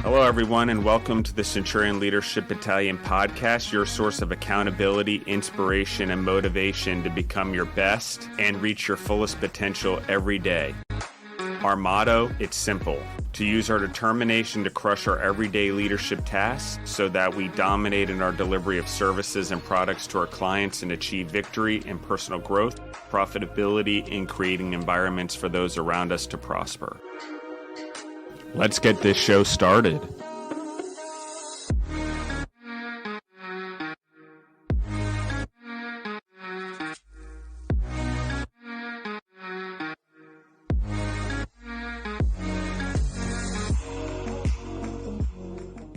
Hello, everyone, and welcome to the Centurion Leadership Battalion podcast, your source of accountability, inspiration, and motivation to become your best and reach your fullest potential every day. Our motto, it's simple: to use our determination to crush our everyday leadership tasks so that we dominate in our delivery of services and products to our clients and achieve victory in personal growth, profitability, and creating environments for those around us to prosper. Let's get this show started.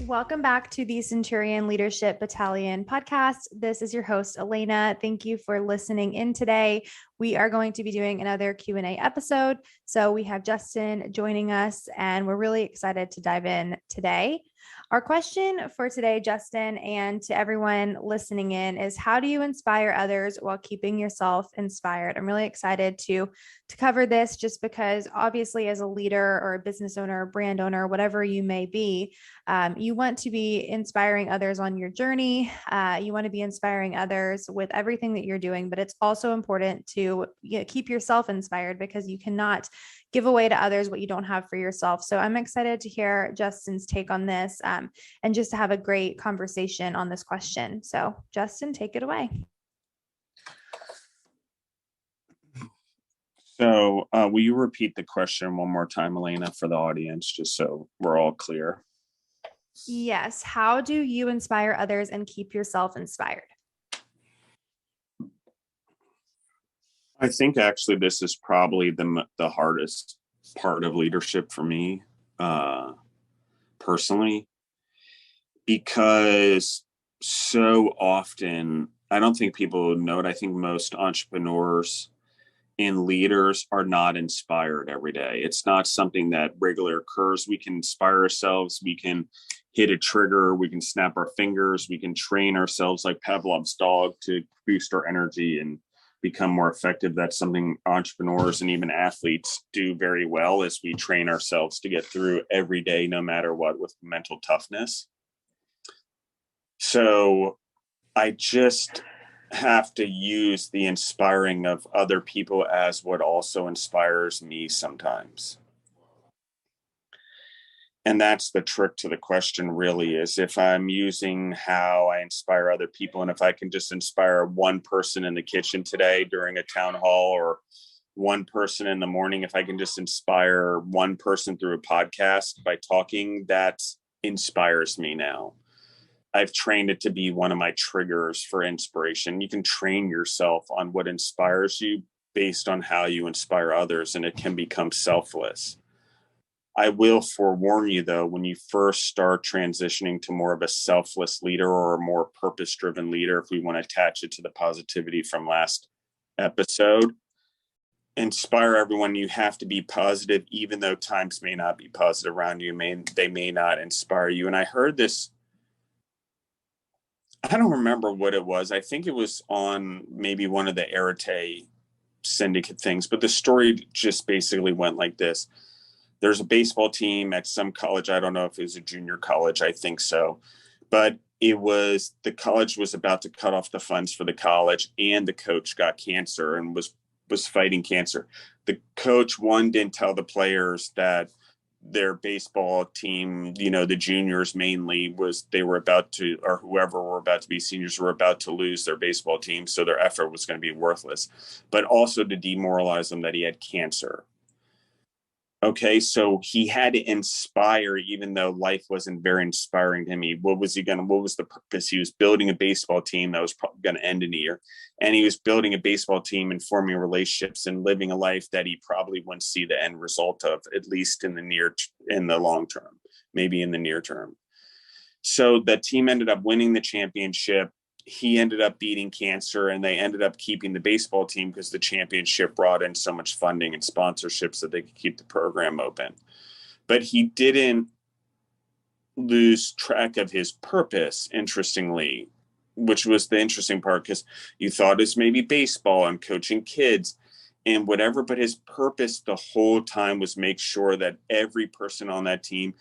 Welcome back to the Centurion Leadership Battalion podcast. This is your host, Alaina. Thank you for listening in today. We are going to be doing another Q&A episode. So we have Justin joining us, and we're really excited to dive in today. Our question for today, Justin, and to everyone listening in, is how do you inspire others while keeping yourself inspired? I'm really excited to cover this, just because obviously as a leader or a business owner, brand owner, whatever you may be, you want to be inspiring others on your journey. You want to be inspiring others with everything that you're doing, but it's also important to keep yourself inspired, because you cannot give away to others what you don't have for yourself. So I'm excited to hear Justin's take on this, and just to have a great conversation on this question. So Justin, take it away. So will you repeat the question one more time, Alaina, for the audience, just so we're all clear? Yes. How do you inspire others and keep yourself inspired? I think actually this is probably the hardest part of leadership for me, personally, because so often, I don't think people know it. I think most entrepreneurs and leaders are not inspired every day. It's not something that regularly occurs. We can inspire ourselves. We can hit a trigger. We can snap our fingers. We can train ourselves like Pavlov's dog to boost our energy and become more effective. That's something entrepreneurs and even athletes do very well, as we train ourselves to get through every day, no matter what, with mental toughness. So I just have to use the inspiring of other people as what also inspires me sometimes. And that's the trick to the question, really, is if I'm using how I inspire other people, and if I can just inspire one person in the kitchen today during a town hall, or one person in the morning, if I can just inspire one person through a podcast by talking, that inspires me now. I've trained it to be one of my triggers for inspiration. You can train yourself on what inspires you based on how you inspire others, and it can become selfless. I will forewarn you, though, when you first start transitioning to more of a selfless leader or a more purpose-driven leader, if we want to attach it to the positivity from last episode, inspire everyone. You have to be positive, even though times may not be positive around you. They may not inspire you. And I heard this, I don't remember what it was. I think it was on maybe one of the Arete syndicate things, but the story just basically went like this. There's a baseball team at some college. I don't know if it was a junior college. I think so. But the college was about to cut off the funds for the college, and the coach got cancer and was fighting cancer. The coach, didn't tell the players that their baseball team, the juniors mainly, they were about to, or whoever were about to be seniors, were about to lose their baseball team. So their effort was going to be worthless, but also to demoralize them that he had cancer. Okay, so he had to inspire, even though life wasn't very inspiring to me. What was the purpose? He was building a baseball team that was probably going to end in a year. And he was building a baseball team and forming relationships and living a life that he probably wouldn't see the end result of, at least in the long term, maybe in the near term. So the team ended up winning the championship. He ended up beating cancer, and they ended up keeping the baseball team because the championship brought in so much funding and sponsorships that they could keep the program open. But he didn't lose track of his purpose, interestingly, which was the interesting part, because you thought it's maybe baseball and coaching kids and whatever, but his purpose the whole time was make sure that every person on that team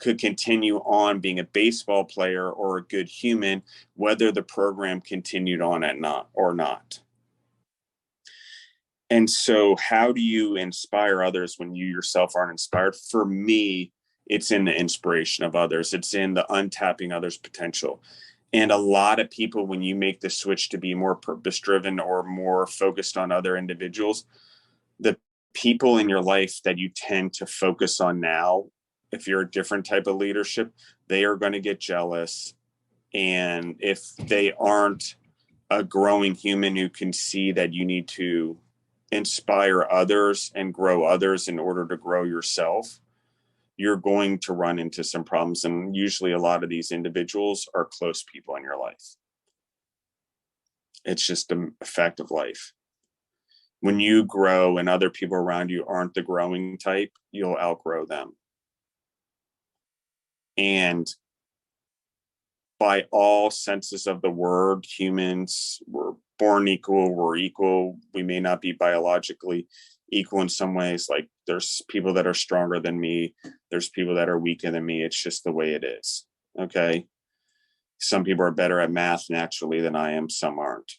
could continue on being a baseball player or a good human, whether the program continued on or not. And so how do you inspire others when you yourself aren't inspired? For me, it's in the inspiration of others. It's in the untapping others' potential. And a lot of people, when you make the switch to be more purpose driven or more focused on other individuals, the people in your life that you tend to focus on now, if you're a different type of leadership, they are going to get jealous. And if they aren't a growing human who can see that you need to inspire others and grow others in order to grow yourself, you're going to run into some problems. And usually a lot of these individuals are close people in your life. It's just a fact of life. When you grow and other people around you aren't the growing type, you'll outgrow them. And by all senses of the word, humans were born equal, we're equal. We may not be biologically equal in some ways. Like there's people that are stronger than me. There's people that are weaker than me. It's just the way it is. Okay. Some people are better at math naturally than I am. Some aren't.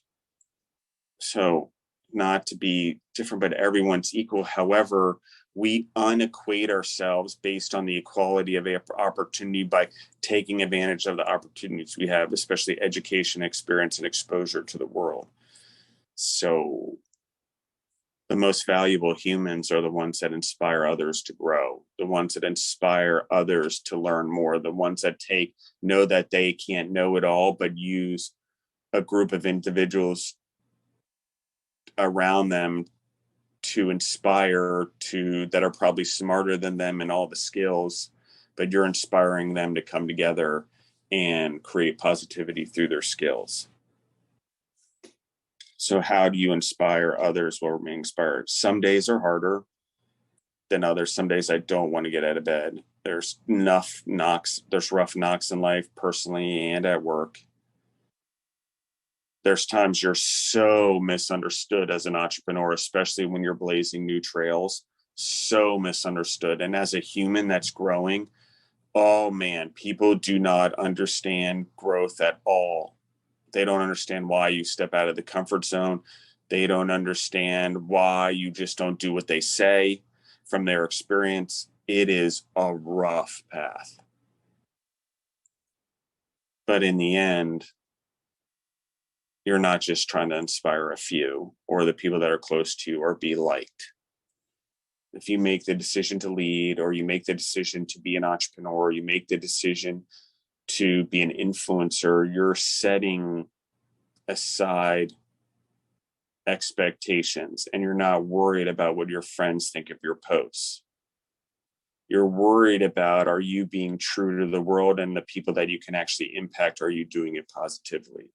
So not to be different, but everyone's equal. However, we unequate ourselves based on the equality of opportunity by taking advantage of the opportunities we have, especially education, experience, and exposure to the world. So the most valuable humans are the ones that inspire others to grow, the ones that inspire others to learn more, the ones that know that they can't know it all, but use a group of individuals around them to inspire that are probably smarter than them in all the skills, but you're inspiring them to come together and create positivity through their skills. So how do you inspire others while remaining inspired? Some days are harder than others. Some days I don't want to get out of bed. There's rough knocks in life, personally and at work. There's times you're so misunderstood as an entrepreneur, especially when you're blazing new trails, so misunderstood. And as a human that's growing, oh man, people do not understand growth at all. They don't understand why you step out of the comfort zone. They don't understand why you just don't do what they say from their experience. It is a rough path. But in the end, you're not just trying to inspire a few or the people that are close to you or be liked. If you make the decision to lead, or you make the decision to be an entrepreneur, you make the decision to be an influencer, you're setting aside expectations and you're not worried about what your friends think of your posts. You're worried about, are you being true to the world and the people that you can actually impact? Are you doing it positively?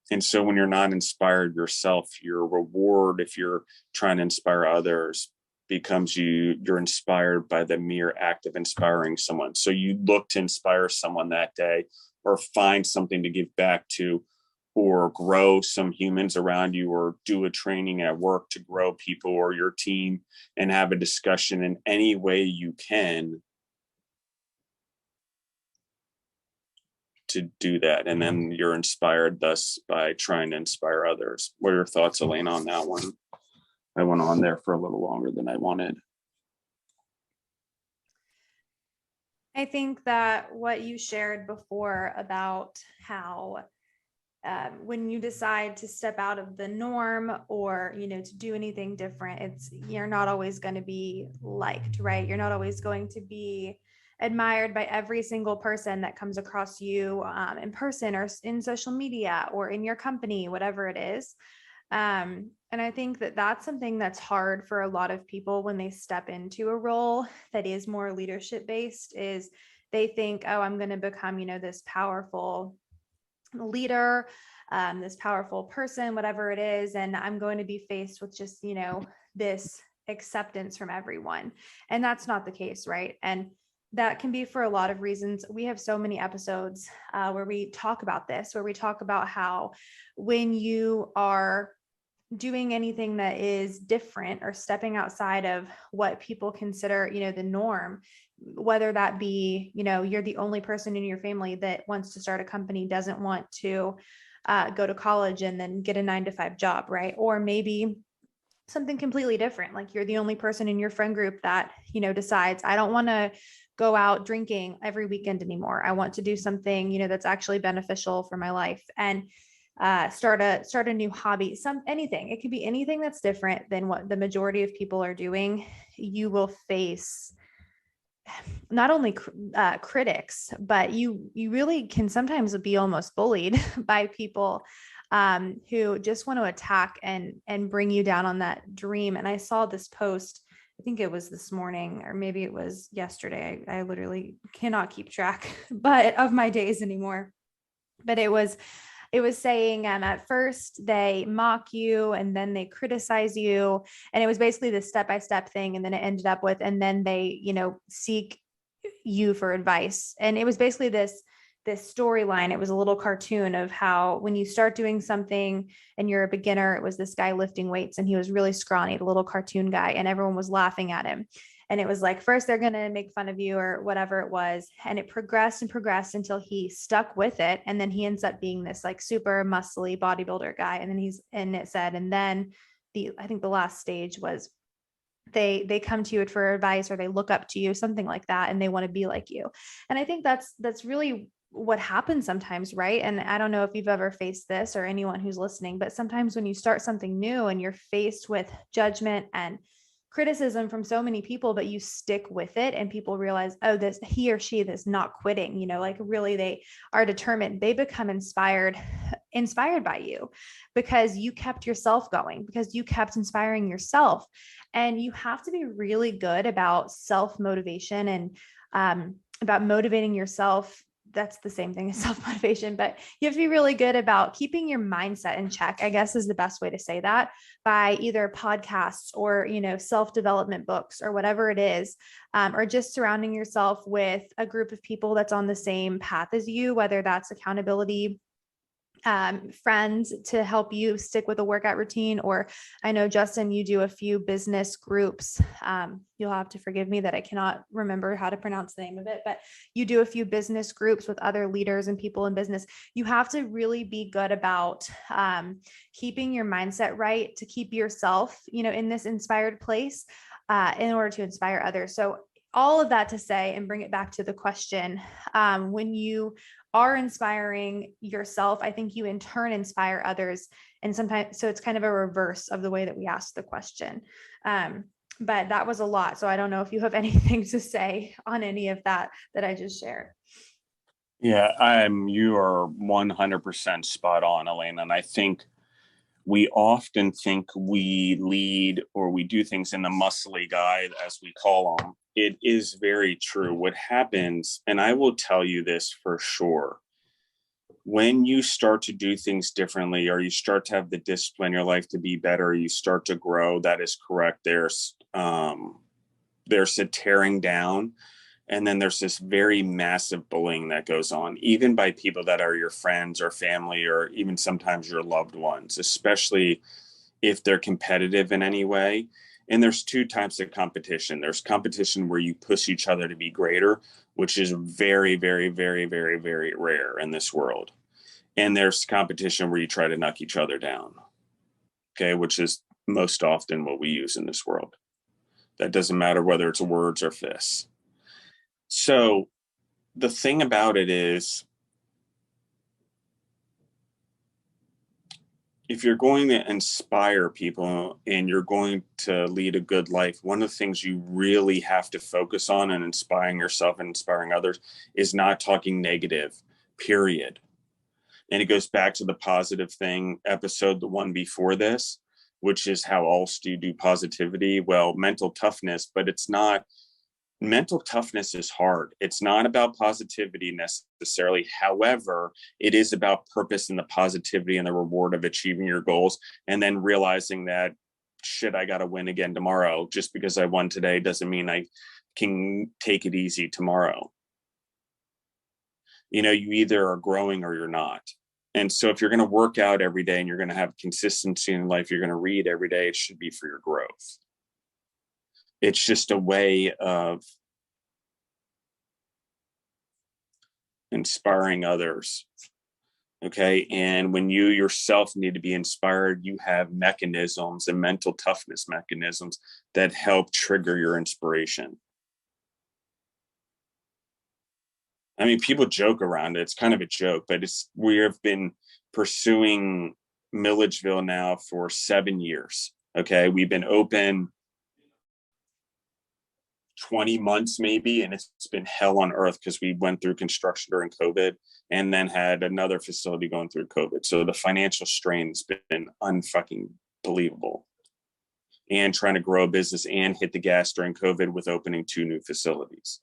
And so when you're not inspired yourself, your reward, if you're trying to inspire others, becomes you're inspired by the mere act of inspiring someone. So you look to inspire someone that day, or find something to give back to, or grow some humans around you, or do a training at work to grow people or your team, and have a discussion in any way you can to do that. And then you're inspired thus by trying to inspire others. What are your thoughts, Alaina, on that one? I went on there for a little longer than I wanted. I think that what you shared before about how when you decide to step out of the norm, or to do anything different, you're not always going to be liked, right? You're not always going to be admired by every single person that comes across you in person or in social media or in your company, whatever it is. And I think that that's something that's hard for a lot of people when they step into a role that is more leadership based, is they think, oh, I'm going to become, this powerful leader, this powerful person, whatever it is. And I'm going to be faced with just, this acceptance from everyone. And that's not the case, right? And that can be for a lot of reasons. We have so many episodes where we talk about this, where we talk about how when you are doing anything that is different or stepping outside of what people consider, the norm, whether that be, you're the only person in your family that wants to start a company, doesn't want to go to college and then get a 9-to-5 job, right? Or maybe something completely different. Like you're the only person in your friend group that, decides, I don't want to go out drinking every weekend anymore. I want to do something, that's actually beneficial for my life, and start a new hobby, anything. It could be anything that's different than what the majority of people are doing. You will face not only critics, but you really can sometimes be almost bullied by people who just want to attack and bring you down on that dream. And I saw this post, I think it was this morning, or maybe it was yesterday. I literally cannot keep track but of my days anymore. But it was saying at first they mock you and then they criticize you. And it was basically this step-by-step thing. And then it ended up with, and then they, seek you for advice. And it was basically this storyline. It was a little cartoon of how when you start doing something and you're a beginner, it was this guy lifting weights and he was really scrawny, the little cartoon guy, and everyone was laughing at him. And it was like, first they're going to make fun of you or whatever it was. And it progressed and progressed until he stuck with it. And then he ends up being this like super muscly bodybuilder guy. And then it said, and then I think the last stage was they come to you for advice, or they look up to you, something like that. And they want to be like you. And I think that's really what happens sometimes, right? And I don't know if you've ever faced this, or anyone who's listening, but sometimes when you start something new and you're faced with judgment and criticism from so many people, but you stick with it, and people realize, oh, he or she is not quitting, like really they are determined. They become inspired by you because you kept yourself going, because you kept inspiring yourself. And you have to be really good about self-motivation and about motivating yourself. That's the same thing as self-motivation, but you have to be really good about keeping your mindset in check, I guess is the best way to say that, by either podcasts or, self-development books or whatever it is, or just surrounding yourself with a group of people that's on the same path as you, whether that's accountability friends to help you stick with a workout routine. Or I know, Justin, you do a few business groups. You'll have to forgive me that I cannot remember how to pronounce the name of it, but you do a few business groups with other leaders and people in business. You have to really be good about keeping your mindset right to keep yourself, in this inspired place in order to inspire others. So all of that to say, and bring it back to the question, when you are inspiring yourself, I think you in turn inspire others. And sometimes, so it's kind of a reverse of the way that we ask the question. But that was a lot. So I don't know if you have anything to say on any of that I just shared. Yeah, you are 100% spot on, Alaina. And I think we often think we lead or we do things in the muscly guy, as we call them. It is very true. What happens, and I will tell you this for sure, when you start to do things differently, or you start to have the discipline in your life to be better, you start to grow. That is correct. There's a tearing down. And then there's this very massive bullying that goes on, even by people that are your friends or family, or even sometimes your loved ones, especially if they're competitive in any way. And there's two types of competition. There's competition where you push each other to be greater, which is very, very, very, very, very rare in this world. And there's competition where you try to knock each other down, okay, which is most often what we use in this world. That doesn't matter whether it's words or fists. So the thing about it is, if you're going to inspire people and you're going to lead a good life, one of the things you really have to focus on in inspiring yourself and inspiring others is not talking negative, period. And it goes back to the positive thing episode, the one before this, which is how else do you do positivity? Well, mental toughness, but it's not. Mental toughness is hard. It's not about positivity necessarily. However, it is about purpose and the positivity and the reward of achieving your goals. And then realizing that, shit, I got to win again tomorrow. Just because I won today doesn't mean I can take it easy tomorrow. You either are growing or you're not. And so if you're going to work out every day and you're going to have consistency in life, you're going to read every day, it should be for your growth. It's just a way of inspiring others. Okay. And when you yourself need to be inspired, you have mechanisms and mental toughness mechanisms that help trigger your inspiration. I mean, people joke around it. It's kind of a joke, but we have been pursuing Milledgeville now for 7 years. Okay. We've been open 20 months maybe, and it's been hell on earth because we went through construction during COVID and then had another facility going through COVID. So the financial strain's been unfucking believable. And trying to grow a business and hit the gas during COVID with opening 2 new facilities.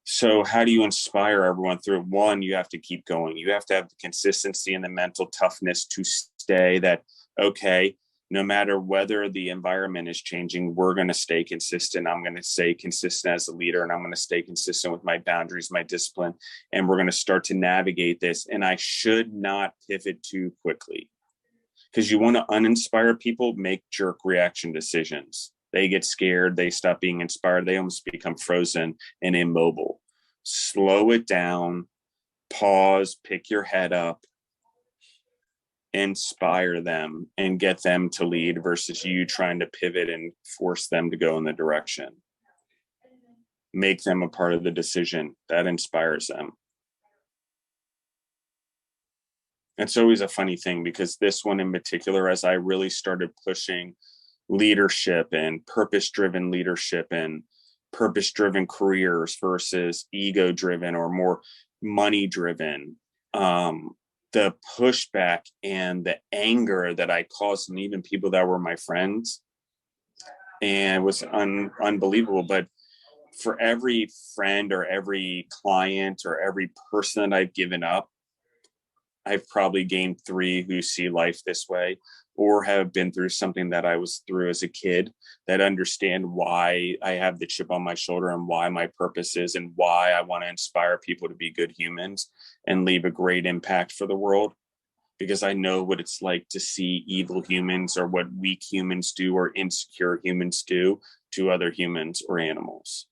So how do you inspire everyone through it? One, you have to keep going. You have to have the consistency and the mental toughness to stay that, okay, no matter whether the environment is changing, we're going to stay consistent. I'm going to stay consistent as a leader, and I'm going to stay consistent with my boundaries, my discipline, and we're going to start to navigate this. And I should not pivot too quickly, because you want to uninspire people, make jerk reaction decisions. They get scared. They stop being inspired. They almost become frozen and immobile. Slow it down, pause, pick your head up, inspire them and get them to lead versus you trying to pivot and force them to go in the direction. Make them a part of the decision. That inspires them. It's always a funny thing because this one in particular, as I really started pushing leadership and purpose-driven leadership and purpose-driven careers versus ego-driven or more money-driven, the pushback and the anger that I caused, and even people that were my friends, and it was unbelievable. But for every friend or every client or every person that I've given up, I've probably gained 3 who see life this way or have been through something that I was through as a kid, that understand why I have the chip on my shoulder and why my purpose is and why I want to inspire people to be good humans and leave a great impact for the world. Because I know what it's like to see evil humans or what weak humans do or insecure humans do to other humans or animals.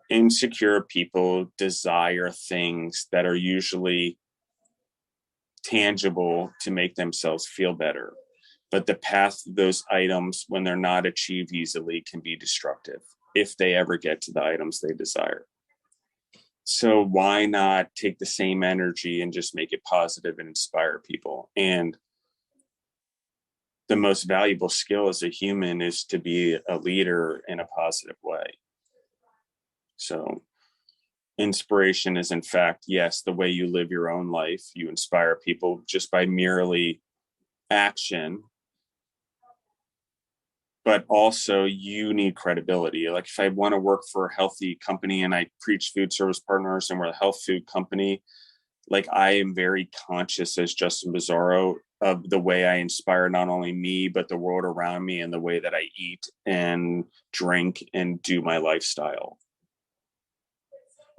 Insecure people desire things that are usually tangible to make themselves feel better. But the path to those items, when they're not achieved easily, can be destructive if they ever get to the items they desire. So why not take the same energy and just make it positive and inspire people? And the most valuable skill as a human is to be a leader in a positive way. So inspiration is, in fact, yes, the way you live your own life. You inspire people just by merely action, but also you need credibility. Like if I want to work for a healthy company and I preach food service partners and we're a health food company, like I am very conscious as Justin Bizzarro of the way I inspire not only me, but the world around me and the way that I eat and drink and do my lifestyle.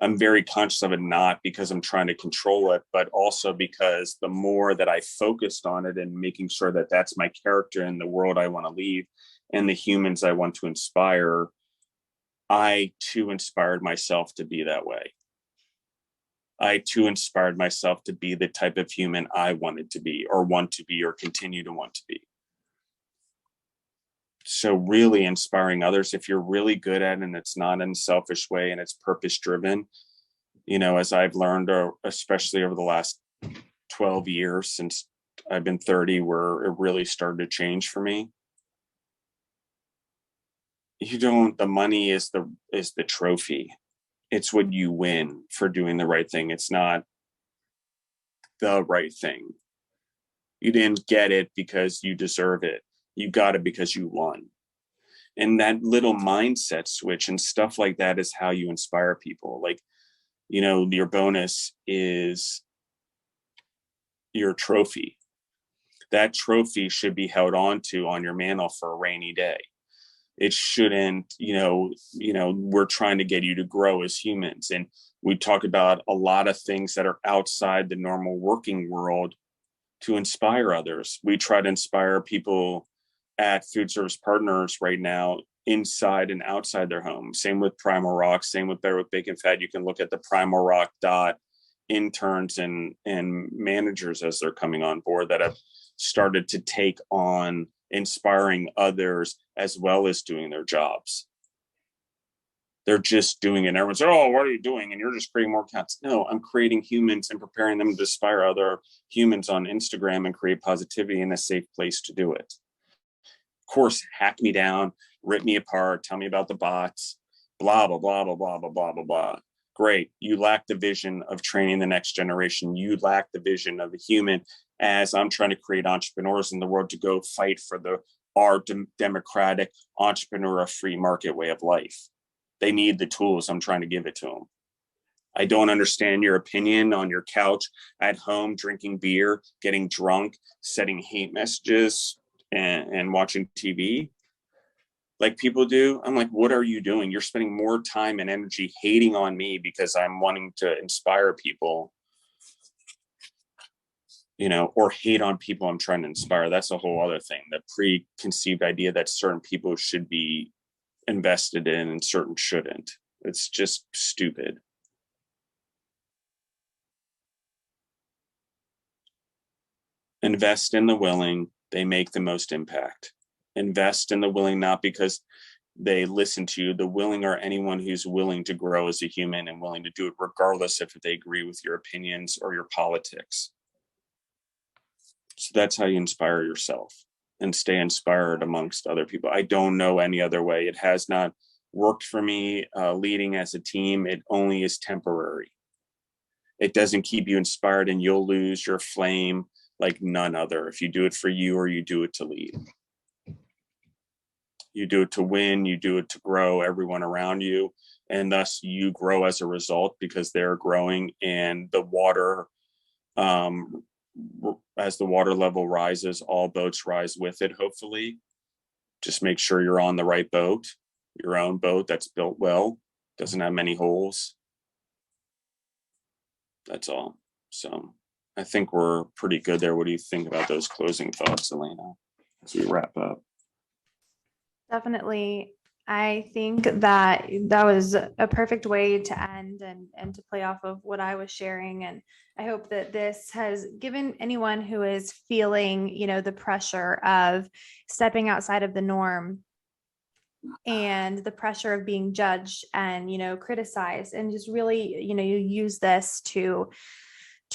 I'm very conscious of it, not because I'm trying to control it, but also because the more that I focused on it and making sure that that's my character in the world I want to leave and the humans I want to inspire, I too inspired myself to be that way. I too inspired myself to be the type of human I wanted to be or want to be or continue to want to be. So really inspiring others, if you're really good at it and it's not in a selfish way and it's purpose driven, you know, as I've learned, especially over the last 12 years since I've been 30, where it really started to change for me. The money is the trophy. It's what you win for doing the right thing. It's not the right thing. You didn't get it because you deserve it. You got it because you won. And that little mindset switch and stuff like that is how you inspire people. Like, you know, your bonus is your trophy. That trophy should be held on to on your mantle for a rainy day. It shouldn't, we're trying to get you to grow as humans. And we talk about a lot of things that are outside the normal working world to inspire others. We try to inspire people at Food Service Partners right now inside and outside their home. Same with Primal Rock, same with Better with Bacon Fat. You can look at the Primal Rock interns and managers as they're coming on board that have started to take on inspiring others as well as doing their jobs. They're just doing it. And everyone's, oh, what are you doing? And you're just creating more accounts. No, I'm creating humans and preparing them to inspire other humans on Instagram and create positivity in a safe place to do it. Of course, hack me down, rip me apart, tell me about the bots, blah, blah, blah, blah, blah, blah, blah, blah, blah. Great. You lack the vision of training the next generation. You lack the vision of a human, as I'm trying to create entrepreneurs in the world to go fight for our democratic, entrepreneur free market way of life. They need the tools. I'm trying to give it to them. I don't understand your opinion on your couch at home, drinking beer, getting drunk, sending hate messages and watching TV like people do. I'm like, what are you doing? You're spending more time and energy hating on me because I'm wanting to inspire people, or hate on people I'm trying to inspire. That's a whole other thing. The preconceived idea that certain people should be invested in and certain shouldn't. It's just stupid. Invest in the willing. They make the most impact. Invest in the willing, not because they listen to you. The willing are anyone who's willing to grow as a human and willing to do it regardless if they agree with your opinions or your politics. So that's how you inspire yourself and stay inspired amongst other people. I don't know any other way. It has not worked for me leading as a team. It only is temporary. It doesn't keep you inspired, and you'll lose your flame like none other if you do it for you or you do it to lead. You do it to win, you do it to grow everyone around you, and thus you grow as a result because they're growing, and the water, as the water level rises, all boats rise with it, hopefully. Just make sure you're on the right boat, your own boat that's built well, doesn't have many holes. That's all. So I think we're pretty good there. What do you think about those closing thoughts, Alaina, as we wrap up? Definitely. I think that was a perfect way to end and to play off of what I was sharing. And I hope that this has given anyone who is feeling, the pressure of stepping outside of the norm and the pressure of being judged and, criticized, and just really, you use this to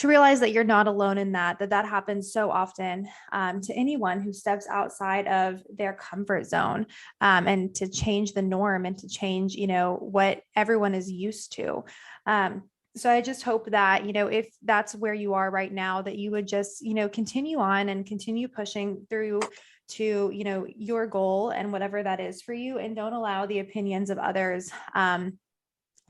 realize that you're not alone in that happens so often to anyone who steps outside of their comfort zone, and to change the norm and to change, what everyone is used to. So I just hope that, if that's where you are right now, that you would just, continue on and continue pushing through to, your goal and whatever that is for you, and don't allow the opinions of others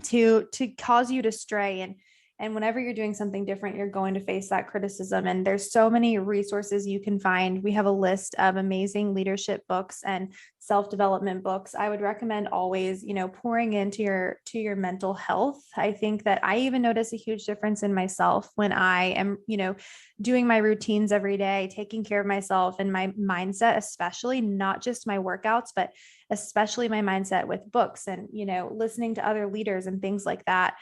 to cause you to stray. And whenever you're doing something different, you're going to face that criticism. And there's so many resources you can find. We have a list of amazing leadership books and self-development books. I would recommend always, pouring into your mental health. I think that I even notice a huge difference in myself when I am, doing my routines every day, taking care of myself and my mindset, especially not just my workouts, but especially my mindset with books and, listening to other leaders and things like that.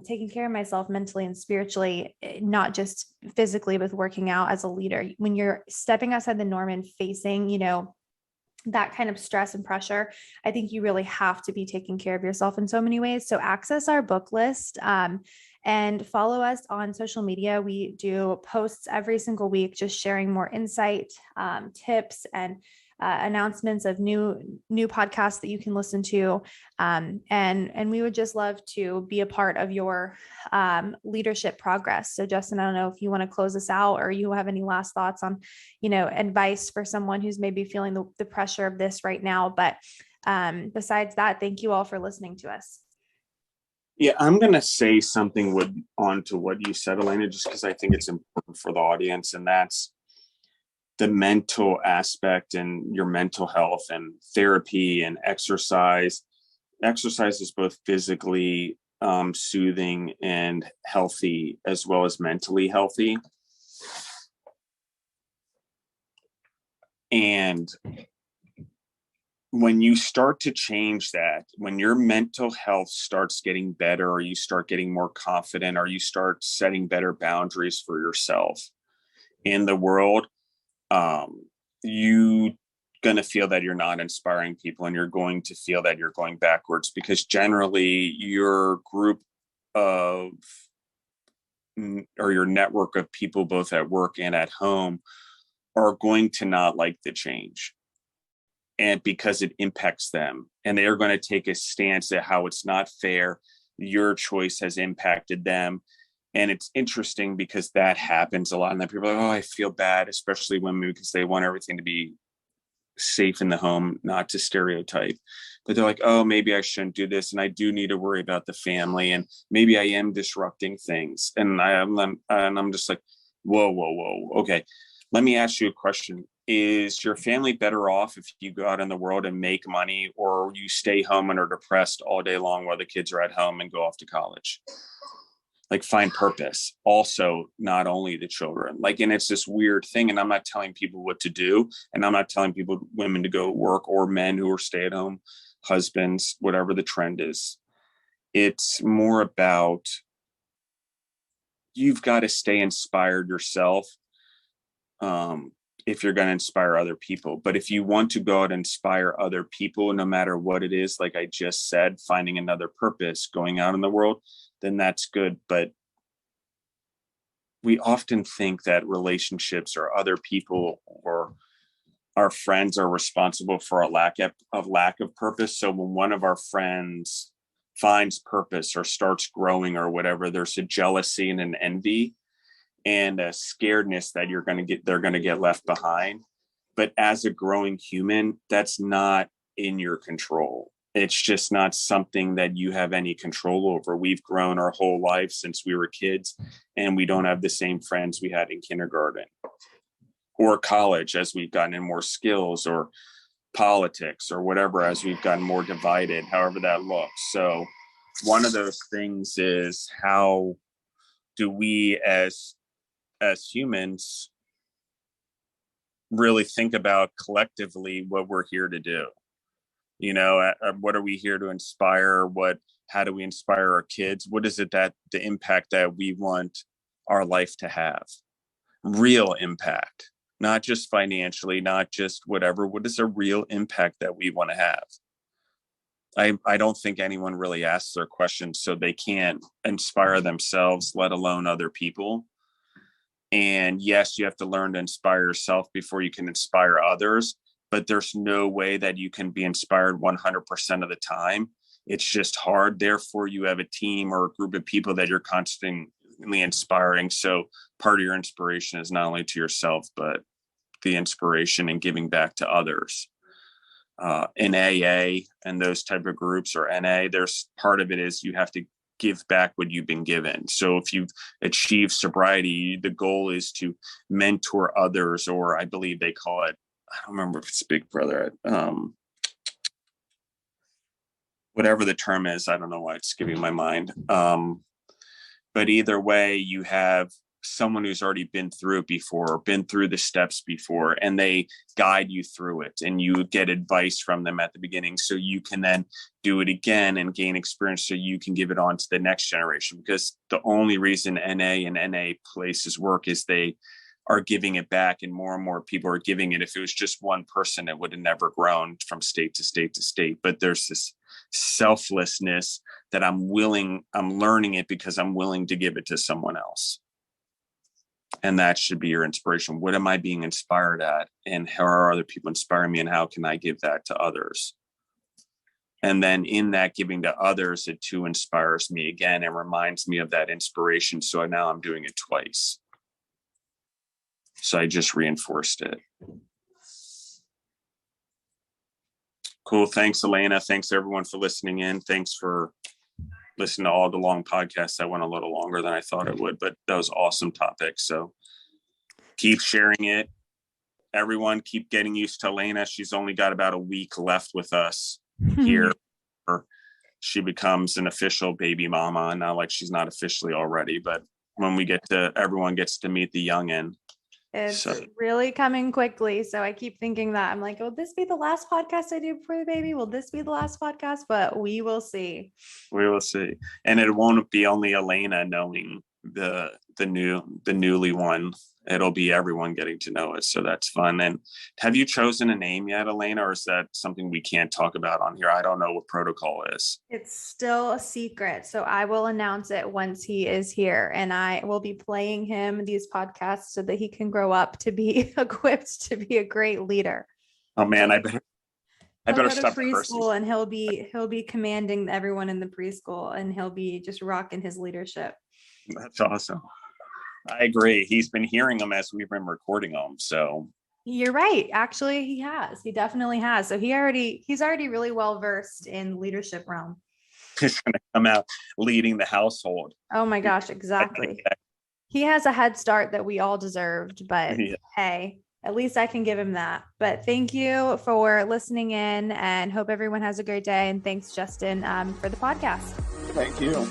Taking care of myself mentally and spiritually, not just physically with working out as a leader. When you're stepping outside the norm and facing, that kind of stress and pressure, I think you really have to be taking care of yourself in so many ways. So access our book list, and follow us on social media. We do posts every single week, just sharing more insight, tips, and announcements of new podcasts that you can listen to. And we would just love to be a part of your leadership progress. So Justin, I don't know if you want to close us out, or you have any last thoughts on, advice for someone who's maybe feeling the pressure of this right now. But besides that, thank you all for listening to us. Yeah, I'm going to say something on to what you said, Alaina, just because I think it's important for the audience, and that's the mental aspect and your mental health and therapy and exercise. Exercise is both physically soothing and healthy, as well as mentally healthy. And when you start to change that, when your mental health starts getting better, or you start getting more confident, or you start setting better boundaries for yourself in the world, you going to feel that you're not inspiring people, and you're going to feel that you're going backwards, because generally your group of, or your network of people, both at work and at home, are going to not like the change, and because it impacts them, and they are going to take a stance at how it's not fair. Your choice has impacted them. And it's interesting because that happens a lot. And then people are like, oh, I feel bad, especially women, because they want everything to be safe in the home, not to stereotype. But they're like, oh, maybe I shouldn't do this. And I do need to worry about the family. And maybe I am disrupting things. And I'm just like, whoa. Okay. Let me ask you a question. Is your family better off if you go out in the world and make money, or you stay home and are depressed all day long while the kids are at home and go off to college? Like, find purpose. Also, not only the children, like, and it's this weird thing. And I'm not telling people what to do. And I'm not telling people, women, to go work, or men who are stay-at-home husbands, whatever the trend is. It's more about, you've got to stay inspired yourself. If you're going to inspire other people. But if you want to go out and inspire other people, no matter what it is, like I just said, finding another purpose, going out in the world, then that's good. But we often think that relationships, or other people, or our friends are responsible for a lack of purpose. So when one of our friends finds purpose or starts growing or whatever, there's a jealousy and an envy and a scaredness that they're going to get left behind. But as a growing human, that's not in your control. It's just not something that you have any control over. We've grown our whole life since we were kids, and we don't have the same friends we had in kindergarten or college as we've gotten in more skills, or politics, or whatever, as we've gotten more divided, however that looks. So one of those things is, how do we as humans really think about collectively what we're here to do? What are we here to inspire? How do we inspire our kids? What is it, that the impact that we want our life to have? Real impact, not just financially, not just whatever. What is a real impact that we want to have? I don't think anyone really asks their questions, so they can't inspire themselves, let alone other people. And yes, you have to learn to inspire yourself before you can inspire others, but there's no way that you can be inspired 100% of the time. It's just hard. Therefore, you have a team or a group of people that you're constantly inspiring. So part of your inspiration is not only to yourself, but the inspiration and giving back to others. In AA and those type of groups, or NA, there's part of it is you have to give back what you've been given. So if you've achieved sobriety, the goal is to mentor others, or I believe they call it, I don't remember if it's Big Brother, whatever the term is, I don't know why it's skipping my mind. But either way, you have someone who's already been through it before, been through the steps before, and they guide you through it, and you get advice from them at the beginning, so you can then do it again and gain experience, so you can give it on to the next generation. Because the only reason NA and NA places work is they are giving it back, and more people are giving it. If it was just one person, it would have never grown from state to state to state. But there's this selflessness that I'm learning it because I'm willing to give it to someone else. And that should be your inspiration. What am I being inspired at? And how are other people inspiring me? And how can I give that to others? And then in that giving to others, it too inspires me again and reminds me of that inspiration. So now I'm doing it twice. So I just reinforced it. Cool. Thanks, Alaina. Thanks everyone for listening in. Thanks for listening to all the long podcasts. That went a little longer than I thought it would, but that was awesome topic. So keep sharing it. Everyone keep getting used to Alaina. She's only got about a week left with us here. She becomes an official baby mama. Not like she's not officially already, but when we get to, everyone gets to meet the youngin'. It's So really coming quickly. So I keep thinking that I'm like, will this be the last podcast I do before the baby? Will this be the last podcast? But we will see. we will see. And it won't be only Alaina knowing the newly one. It'll be everyone getting to know it. So that's fun. And have you chosen a name yet, Alaina, or is that something we can't talk about on here? I don't know what protocol is. It's still a secret. So I will announce it once he is here, and I will be playing him these podcasts so that he can grow up to be equipped to be a great leader. Oh man, I better Go to stop preschool, and he'll be commanding everyone in the preschool, and he'll be just rocking his leadership. That's awesome. I agree. He's been hearing them as we've been recording them. So you're right. Actually, he has. He definitely has. So he's already really well versed in leadership realm. he's going to come out leading the household. Oh my gosh, exactly. He has a head start that we all deserved, but hey, at least I can give him that. But thank you for listening in, and hope everyone has a great day. And thanks, Justin, for the podcast. Thank you.